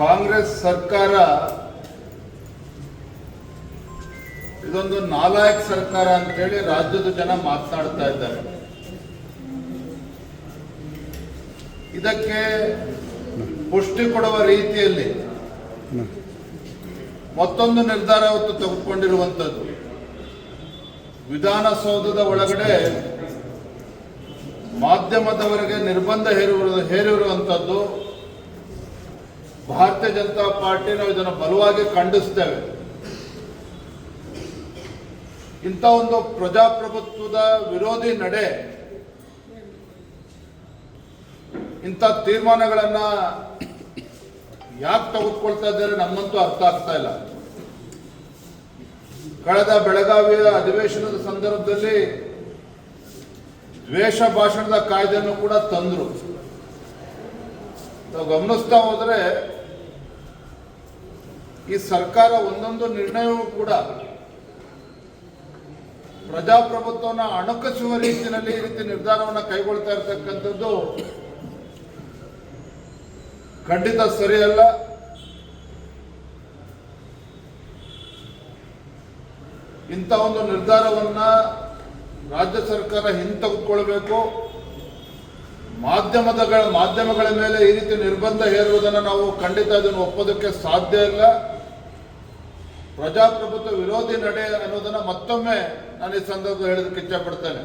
ಕಾಂಗ್ರೆಸ್ ಸರ್ಕಾರ ಇದೊಂದು ನಾಲಾಯಕ್ ಸರ್ಕಾರ ಅಂತೇಳಿ ರಾಜ್ಯದ ಜನ ಮಾತನಾಡ್ತಾ ಇದ್ದಾರೆ. ಇದಕ್ಕೆ ಪುಷ್ಟಿ ಕೊಡುವ ರೀತಿಯಲ್ಲಿ ಮತ್ತೊಂದು ನಿರ್ಧಾರ ಇವತ್ತು ತೆಗೆದುಕೊಂಡಿರುವಂಥದ್ದು, ವಿಧಾನಸೌಧದ ಒಳಗಡೆ ಮಾಧ್ಯಮದವರೆಗೆ ನಿರ್ಬಂಧ ಹೇರಿರುವಂಥದ್ದು. ಭಾರತೀಯ ಜನತಾ ಪಾರ್ಟಿ ನಾವು ಇದನ್ನು ಬಲವಾಗಿ ಖಂಡಿಸ್ತೇವೆ. ಇಂಥ ಒಂದು ಪ್ರಜಾಪ್ರಭುತ್ವದ ವಿರೋಧಿ ನಡೆ, ಇಂಥ ತೀರ್ಮಾನಗಳನ್ನ ಯಾಕೆ ತೆಗೆದುಕೊಳ್ತಾ ಇದ್ದಾರೆ ನಮ್ಮಂತೂ ಅರ್ಥ ಆಗ್ತಾ ಇಲ್ಲ. ಕಳೆದ ಬೆಳಗಾವಿಯ ಅಧಿವೇಶನದ ಸಂದರ್ಭದಲ್ಲಿ ದ್ವೇಷ ಭಾಷಣದ ಕಾಯ್ದೆಯನ್ನು ಕೂಡ ತಂದ್ರು. ನಾವು ಗಮನಿಸ್ತಾ ಹೋದರೆ ಈ ಸರ್ಕಾರ ಒಂದೊಂದು ನಿರ್ಣಯವೂ ಕೂಡ ಪ್ರಜಾಪ್ರಭುತ್ವವನ್ನು ಅಣಕಿಸುವ ರೀತಿಯಲ್ಲಿ ಈ ರೀತಿ ನಿರ್ಧಾರವನ್ನು ಕೈಗೊಳ್ತಾ ಇರತಕ್ಕಂಥದ್ದು ಖಂಡಿತ ಸರಿಯಲ್ಲ. ಇಂಥ ಒಂದು ನಿರ್ಧಾರವನ್ನ ರಾಜ್ಯ ಸರ್ಕಾರ ಹಿಂತೆಗೆದುಕೊಳ್ಬೇಕು. ಮಾಧ್ಯಮಗಳ ಮೇಲೆ ಈ ರೀತಿ ನಿರ್ಬಂಧ ಹೇರುವುದನ್ನು ನಾವು ಖಂಡಿತ ಅದನ್ನು ಒಪ್ಪೋದಕ್ಕೆ ಸಾಧ್ಯ ಇಲ್ಲ. ಪ್ರಜಾಪ್ರಭುತ್ವ ವಿರೋಧಿ ನಡೆ ಅನ್ನೋದನ್ನ ಮತ್ತೊಮ್ಮೆ ನಾನು ಈ ಸಂದರ್ಭದಲ್ಲಿ ಹೇಳೋದಕ್ಕೆ ಇಚ್ಛಪಡ್ತೇನೆ.